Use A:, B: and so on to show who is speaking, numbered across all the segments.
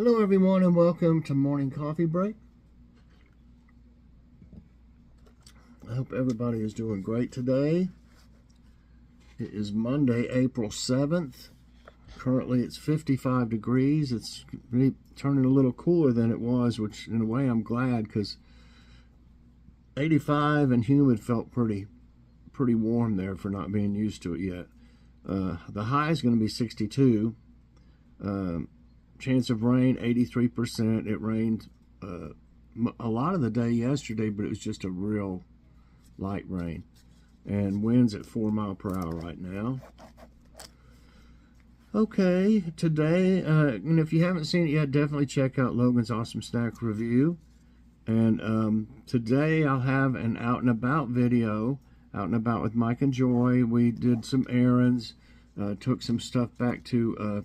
A: Hello everyone and welcome to Morning Coffee Break. I hope everybody is doing great today. It is Monday, April 7th. Currently it's 55 degrees. It's really turning a little cooler than it was, which in a way I'm glad, because 85 and humid felt pretty warm there for not being used to it yet. The high is going to be 62. Chance of rain, 83%. It rained a lot of the day yesterday, but it was just a real light rain. And winds at 4 miles per hour right now. Okay, today, and if you haven't seen it yet, definitely check out Logan's Awesome Snack Review. And today I'll have an out and about video, out and about with Mike and Joy. We did some errands, took some stuff back to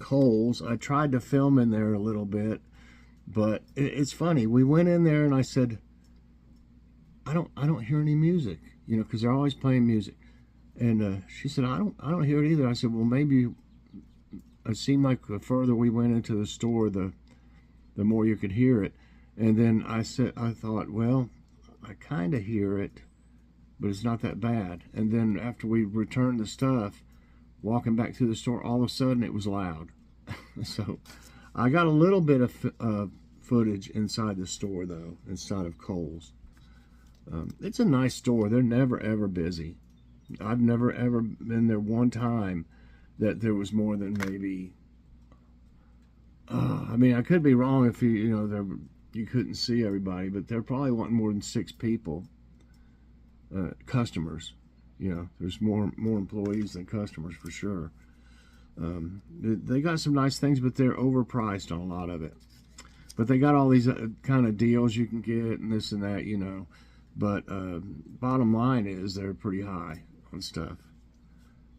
A: Kohl's. I tried to film in there a little bit, but it's funny. We went in there and I said, I don't hear any music, you know, because they're always playing music. And she said, I don't hear it either. I said, well, maybe it seemed like the further we went into the store, the more you could hear it. And then I thought, well, I kind of hear it, but it's not that bad. And then after we returned the stuff, walking back through the store, all of a sudden it was loud. So I got a little bit of footage inside the store, though, inside of Kohl's. It's a nice store. They're never, ever busy. I've never, ever been there one time that there was more than maybe... I mean, I could be wrong if you couldn't see everybody, but they're probably wanting more than 6 people, customers. You know, there's more employees than customers for sure. They got some nice things, but they're overpriced on a lot of it. But they got all these kind of deals you can get and this and that, you know. But bottom line is they're pretty high on stuff.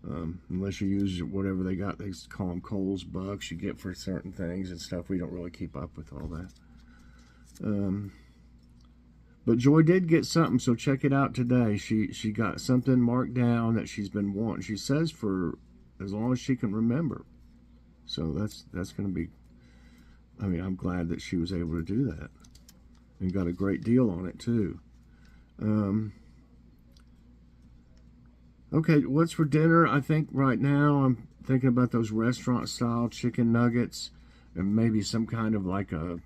A: Unless you use whatever they got, they call them Kohl's bucks you get for certain things and stuff. We don't really keep up with all that. But Joy did get something, so check it out today. She got something marked down that she's been wanting. She says for as long as she can remember. So that's going to be, I mean, I'm glad that she was able to do that. And got a great deal on it, too. Okay, what's for dinner? I think right now I'm thinking about those restaurant-style chicken nuggets and maybe some kind of like a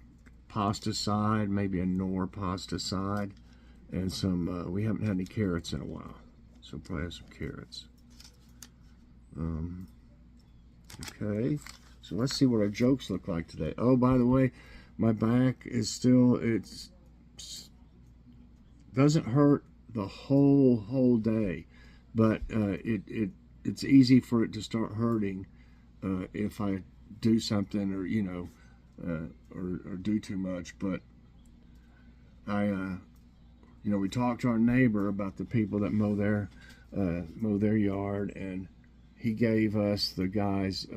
A: pasta side, maybe a Knorr pasta side, and some, we haven't had any carrots in a while, so probably have some carrots. Okay, so let's see what our jokes look like today. Oh, by the way, my back is still, it doesn't hurt the whole day, but it's easy for it to start hurting if I do something or, you know, or do too much. But you know, we talked to our neighbor about the people that mow their yard, and he gave us the guy's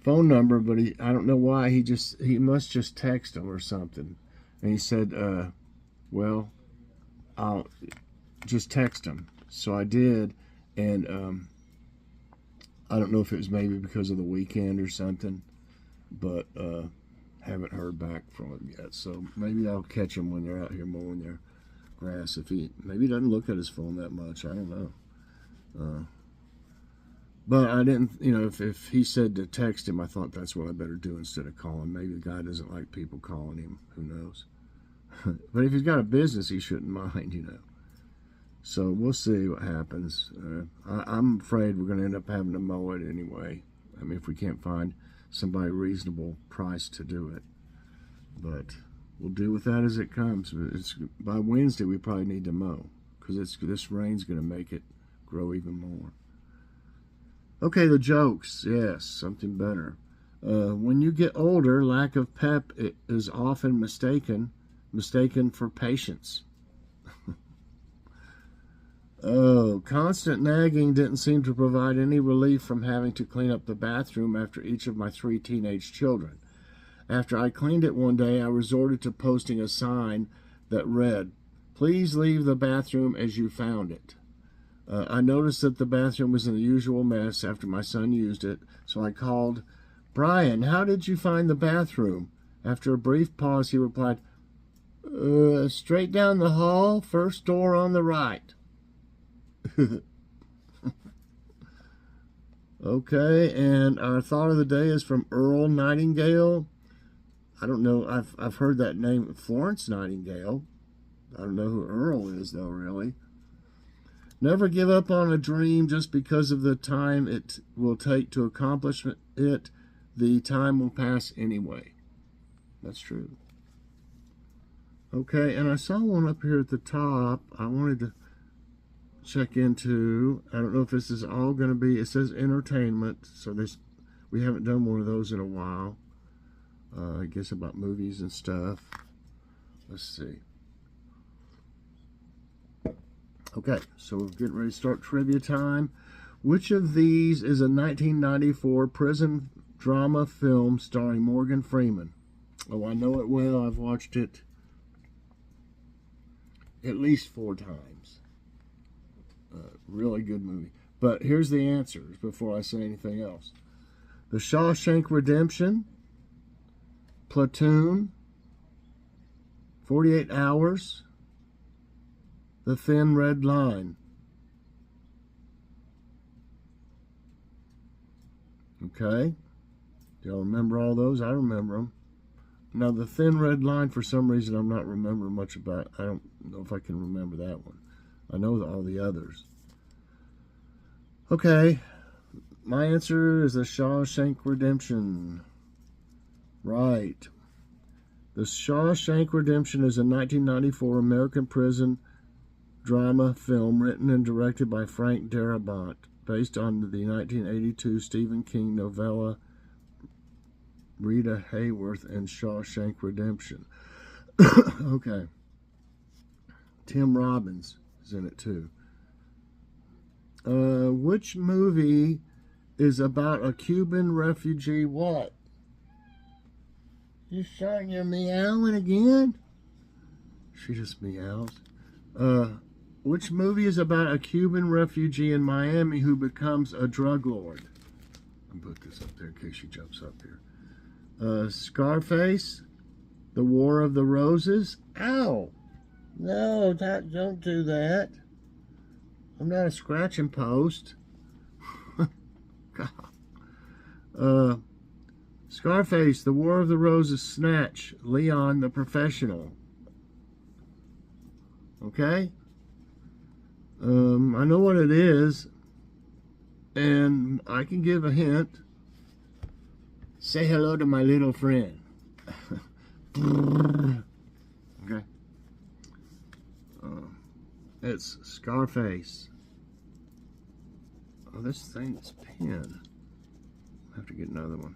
A: phone number, but I don't know why, he must just text him or something. And he said, well, I'll just text him. So I did, and I don't know if it was maybe because of the weekend or something, but haven't heard back from him yet. So maybe I'll catch him when they're out here mowing their grass. Maybe he doesn't look at his phone that much. I don't know. But I didn't, you know, if he said to text him, I thought that's what I better do instead of calling. Maybe the guy doesn't like people calling him. Who knows? But if he's got a business, he shouldn't mind, you know. So we'll see what happens. I'm afraid we're going to end up having to mow it anyway. I mean, if we can't find somebody reasonable price to do it. But we'll deal with that as it comes. By Wednesday, we probably need to mow, because this rain's going to make it grow even more. Okay, the jokes. Yes, something better. When you get older, lack of pep is often mistaken for patience. Oh, constant nagging didn't seem to provide any relief from having to clean up the bathroom after each of my 3 teenage children. After I cleaned it one day, I resorted to posting a sign that read, "Please leave the bathroom as you found it." I noticed that the bathroom was in the usual mess after my son used it, so I called Brian, how did you find the bathroom? After a brief pause, he replied, straight down the hall, first door on the right. Okay, and our thought of the day is from Earl Nightingale. I don't know, I've heard that name, Florence Nightingale. I don't know who Earl is, though, really. Never give up on a dream just because of the time it will take to accomplish it. The time will pass anyway. That's true. Okay, and I saw one up here at the top I wanted to check into. I don't know if this is all going to be, it says entertainment, so we haven't done one of those in a while. I guess about movies and stuff. Let's see. Okay, so we're getting ready to start trivia time. Which of these is a 1994 prison drama film starring Morgan Freeman? Oh, I know it well. I've watched it at least 4 times. Really good movie. But here's the answers before I say anything else. The Shawshank Redemption, Platoon, 48 Hours, The Thin Red Line. Okay. Do y'all remember all those? I remember them. Now, The Thin Red Line, for some reason, I'm not remembering much about. I don't know if I can remember that one. I know all the others. Okay. My answer is The Shawshank Redemption. Right. The Shawshank Redemption is a 1994 American prison drama film written and directed by Frank Darabont, based on the 1982 Stephen King novella Rita Hayworth and Shawshank Redemption. Okay. Tim Robbins is in it too. Which movie is about a Cuban refugee? What? You starting your meowing again? She just meows. Which movie is about a Cuban refugee in Miami who becomes a drug lord? I'll put this up there in case she jumps up here. Scarface, The War of the Roses. Ow! No, don't do that. I'm not a scratching post. God. Scarface, The War of the Roses, Snatch, Leon the Professional. Okay? I know what it is, and I can give a hint. Say hello to my little friend. Okay? It's Scarface. Oh, this thing is pinned. I have to get another one.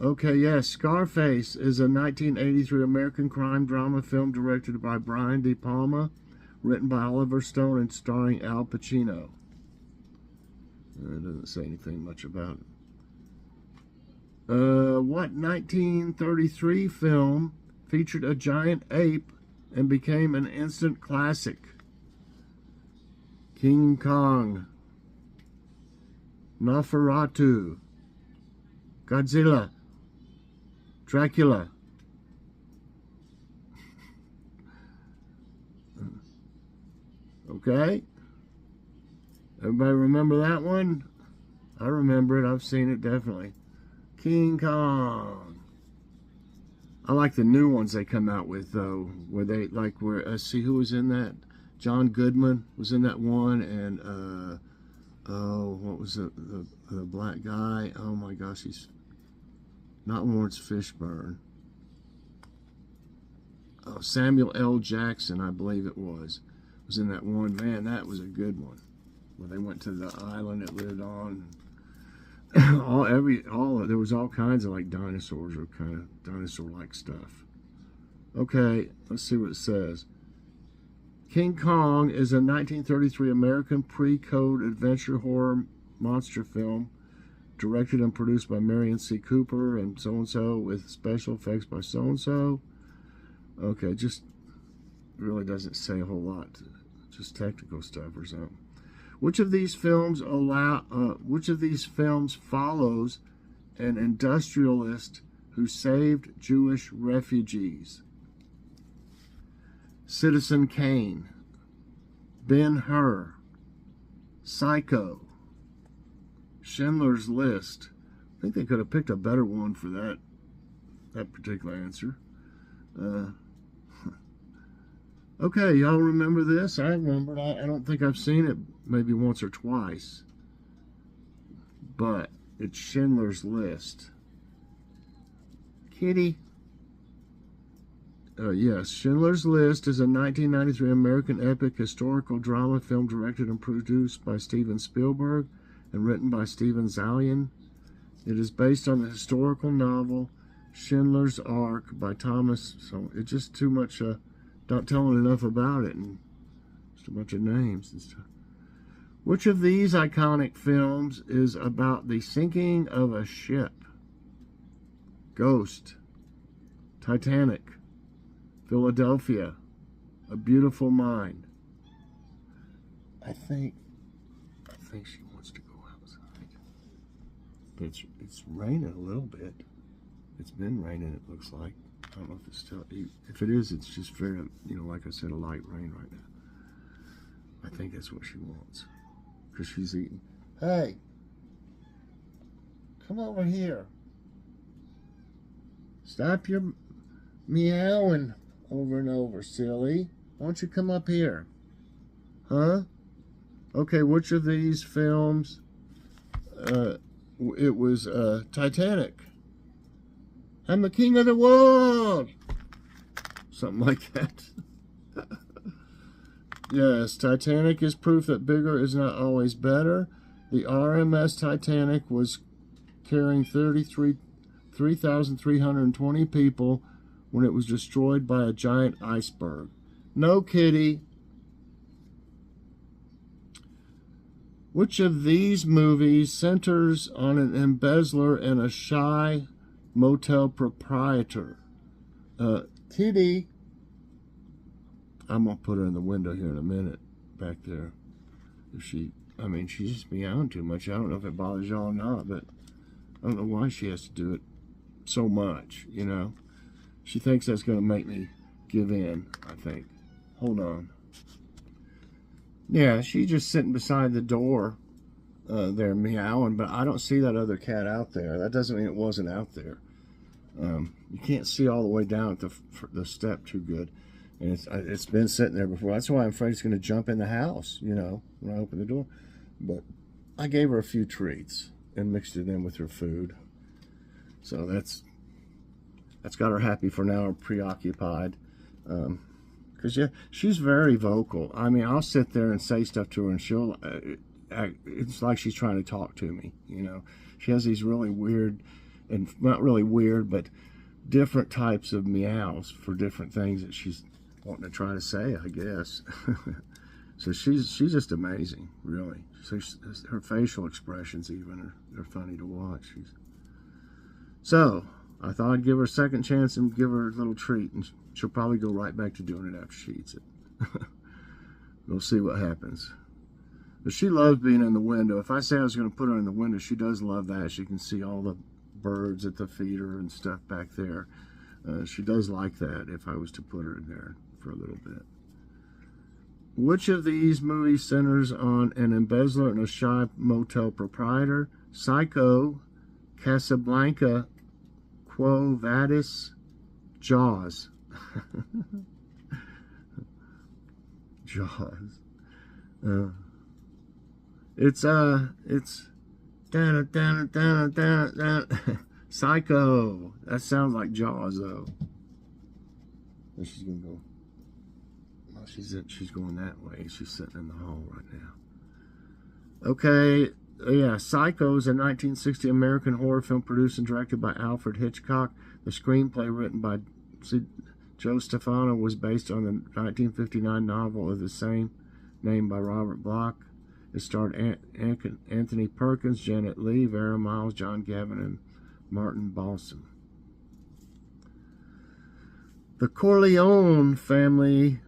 A: Okay, yes, Scarface is a 1983 American crime drama film directed by Brian De Palma, written by Oliver Stone and starring Al Pacino. It doesn't say anything much about it. What 1933 film featured a giant ape and became an instant classic? King Kong, Nosferatu, Godzilla, Dracula. Okay? Everybody remember that one? I remember it. I've seen it, definitely. King Kong. I like the new ones they come out with, though, where they, like, see who was in that? John Goodman was in that one, and, oh, what was the black guy? Oh, my gosh, he's not Lawrence Fishburne. Oh, Samuel L. Jackson, I believe it was in that one. Man, that was a good one. Where they went to the island it lived on. There was all kinds of like dinosaurs or kind of dinosaur-like stuff. Okay, let's see what it says. King Kong is a 1933 American pre-code adventure horror monster film directed and produced by Marion C. Cooper and so-and-so with special effects by so-and-so. Okay, just really doesn't say a whole lot. Just technical stuff or something. Which of these films follows an industrialist who saved Jewish refugees. Citizen Kane, Ben-Hur, Psycho, Schindler's List. I think they could have picked a better one for that particular answer. Okay, y'all remember this? I remember it. I don't think I've seen it maybe once or twice. But it's Schindler's List. Kitty. Yes, Schindler's List is a 1993 American epic historical drama film directed and produced by Steven Spielberg and written by Steven Zaillian. It is based on the historical novel Schindler's Ark by Thomas. So it's just too much, not telling enough about it, and just a bunch of names and stuff. Which of these iconic films is about the sinking of a ship? Ghost, Titanic, Philadelphia, A Beautiful Mind. I think she wants to go outside. But it's raining a little bit. It's been raining, it looks like. I don't know if it's still, if it is, it's just very, like I said, a light rain right now. I think that's what she wants. Because she's eating. Hey, come over here. Stop your meowing over and over, silly. Why don't you come up here? Huh? Okay, which of these films? It was Titanic. I'm the king of the world. Something like that. Yes, Titanic is proof that bigger is not always better. The RMS Titanic was carrying 3,320 people when it was destroyed by a giant iceberg. No, kitty. Which of these movies centers on an embezzler and a shy motel proprietor? Kitty. I'm going to put her in the window here in a minute, back there. If she's just meowing too much. I don't know if it bothers y'all or not, but I don't know why she has to do it so much, She thinks that's going to make me give in, I think. Hold on. Yeah, she's just sitting beside the door there meowing, but I don't see that other cat out there. That doesn't mean it wasn't out there. You can't see all the way down at the step too good. And it's been sitting there before. That's why I'm afraid it's going to jump in the house, when I open the door. But I gave her a few treats and mixed it in with her food. So that's got her happy for now, or preoccupied. Because, yeah, she's very vocal. I'll sit there and say stuff to her, and she'll it's like she's trying to talk to me, She has these really weird, and not really weird, but different types of meows for different things that she's wanting to try to say, I guess. So she's just amazing, really. So her facial expressions even are funny to watch. So I thought I'd give her a second chance and give her a little treat, and she'll probably go right back to doing it after she eats it. We'll see what happens. But she loves being in the window. If I say I was going to put her in the window, she does love that. She can see all the birds at the feeder and stuff back there. She does like that if I was to put her in there for a little bit. Which of these movies centers on an embezzler and a shy motel proprietor? Psycho, Casablanca, Quo Vadis, Jaws. Jaws. It's Psycho. That sounds like Jaws, though. And she's gonna go. Well, she's going that way. She's sitting in the hall right now. Okay, yeah. Psycho is a 1960 American horror film produced and directed by Alfred Hitchcock. The screenplay, written by Joe Stefano, was based on the 1959 novel of the same name by Robert Bloch. It starred Anthony Perkins, Janet Leigh, Vera Miles, John Gavin, and Martin Balsam. The Corleone family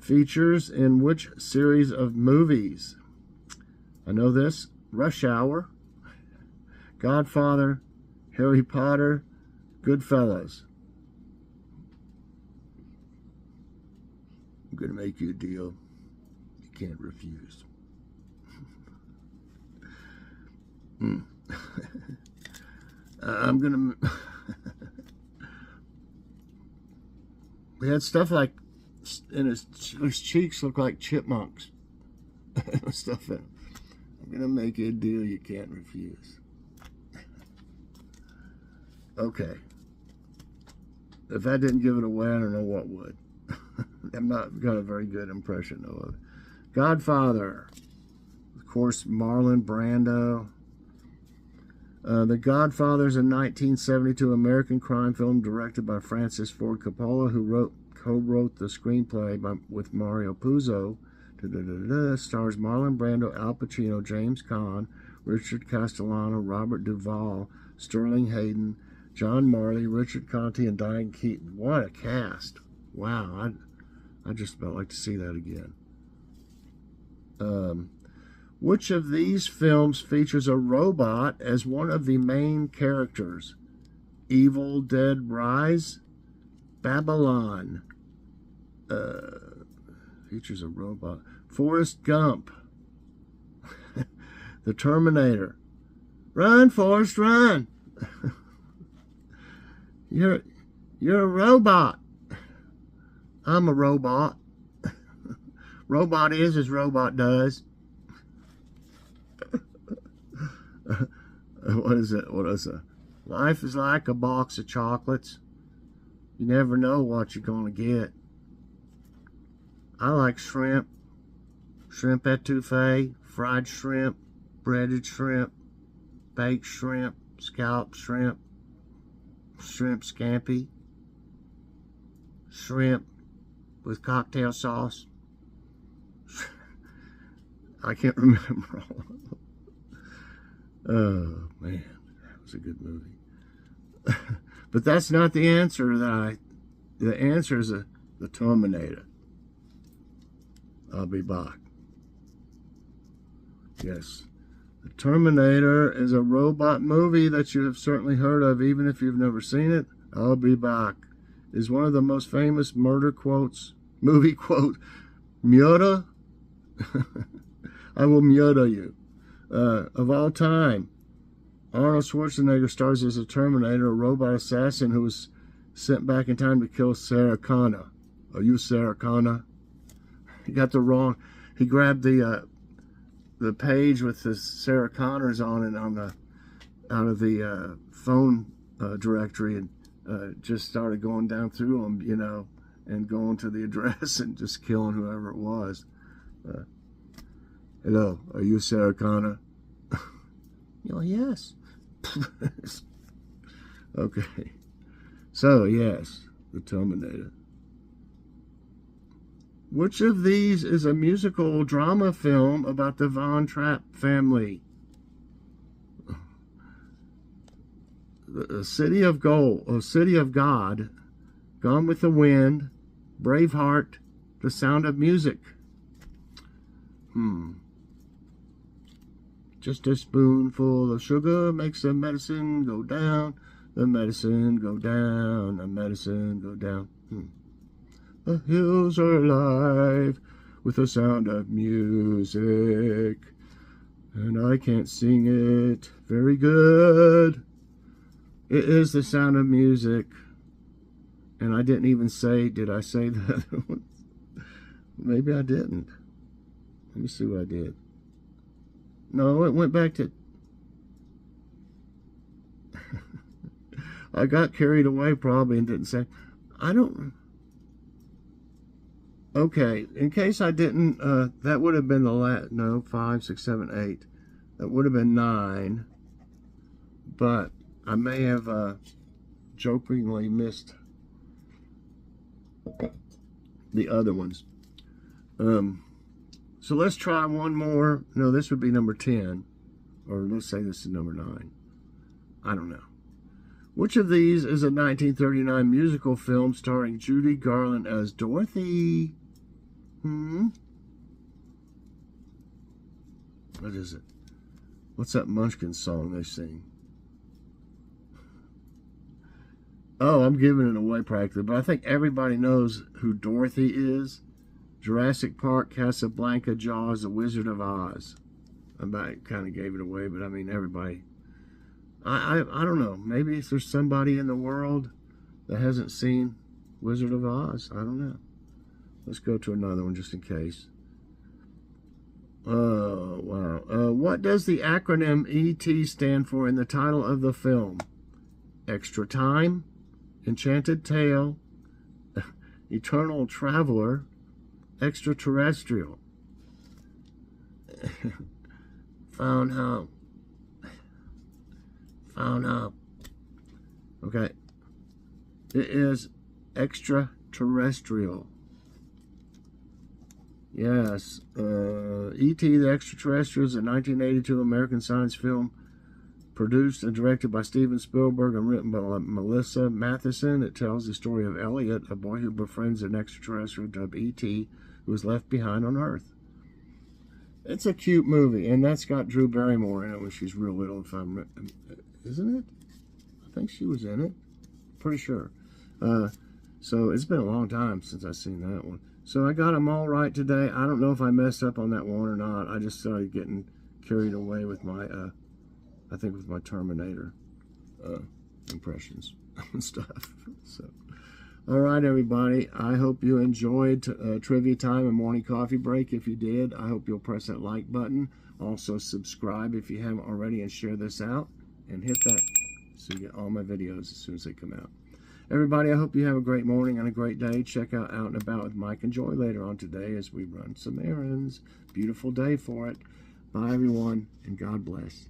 A: features in which series of movies? I know this. Rush Hour, Godfather, Harry Potter, Goodfellas. I'm going to make you a deal you can't refuse. I'm going to... We had stuff like, and his cheeks look like chipmunks. Stuff in. I'm going to make you a deal you can't refuse. Okay. If that didn't give it away, I don't know what would. I'm not got a very good impression though of it. Godfather. Of course, Marlon Brando. The Godfather is a 1972 American crime film directed by Francis Ford Coppola, who co-wrote the screenplay with Mario Puzo. Stars Marlon Brando, Al Pacino, James Caan, Richard Castellano, Robert Duvall, Sterling Hayden, John Marley, Richard Conte, and Diane Keaton. What a cast. Wow, I'd just about like to see that again. Which of these films features a robot as one of the main characters? Evil Dead Rise, Babylon. Features a robot. Forrest Gump. The Terminator. Run, Forrest, run. You're a robot. I'm a robot. Robot is as robot does. What is it? What is it? Life is like a box of chocolates. You never know what you're going to get. I like shrimp. Shrimp etouffee, fried shrimp, breaded shrimp, baked shrimp, scalloped shrimp, shrimp scampi, shrimp with cocktail sauce. I can't remember all of them. Oh, man. That was a good movie. But that's not the answer the answer is the Terminator. I'll be back. Yes. The Terminator is a robot movie that you have certainly heard of, even if you've never seen it. I'll be back is one of the most famous movie quote, Murder. I will murder you. Of all time. Arnold Schwarzenegger stars as a Terminator, a robot assassin who was sent back in time to kill Sarah Connor. Are you Sarah Connor? He got the wrong. He grabbed the page with the Sarah Connors on it out of the phone directory and just started going down through them, you know, and going to the address and just killing whoever it was. Hello, are you Sarah Connor? Oh, yes. Okay. So, yes, the Terminator. Which of these is a musical drama film about the Von Trapp family? The City of Gold, or City of God, Gone with the Wind, Braveheart, The Sound of Music. Just a spoonful of sugar makes the medicine go down. The medicine go down. The medicine go down. The hills are alive with the sound of music. And I can't sing it very good. It is the sound of music. And I didn't even say, did I say that? Maybe I didn't. Let me see what I did. No, it went back to... I got carried away probably and didn't say... I don't... Okay, in case I didn't... that would have been the last... No, 5, 6, 7, 8. That would have been 9. But I may have jokingly missed the other ones. So let's try one more. No, this would be number 10. Or let's say this is number 9. I don't know. Which of these is a 1939 musical film starring Judy Garland as Dorothy? What is it? What's that Munchkin song they sing? Oh, I'm giving it away practically, but I think everybody knows who Dorothy is. Jurassic Park, Casablanca, Jaws, The Wizard of Oz. I kind of gave it away, but I mean, everybody. I don't know. Maybe if there's somebody in the world that hasn't seen Wizard of Oz. I don't know. Let's go to another one just in case. Oh, wow. What does the acronym ET stand for in the title of the film? Extra Time, Enchanted Tale, Eternal Traveler, Extraterrestrial. Found out. Okay. It is extraterrestrial. Yes. E.T. the Extraterrestrial is a 1982 American science film produced and directed by Steven Spielberg and written by Melissa Matheson. It tells the story of Elliot, a boy who befriends an extraterrestrial dubbed E.T., who was left behind on Earth. It's a cute movie, and that's got Drew Barrymore in it when she's real little, isn't it? I think she was in it. Pretty sure. So it's been a long time since I've seen that one. So I got them all right today. I don't know if I messed up on that one or not. I just started getting carried away with my, I think with my Terminator impressions and stuff. So, all right, everybody. I hope you enjoyed Trivia Time and Morning Coffee Break. If you did, I hope you'll press that like button. Also, subscribe if you haven't already and share this out. And hit that so you get all my videos as soon as they come out. Everybody, I hope you have a great morning and a great day. Check out and About with Mike and Joy later on today as we run some errands. Beautiful day for it. Bye, everyone, and God bless.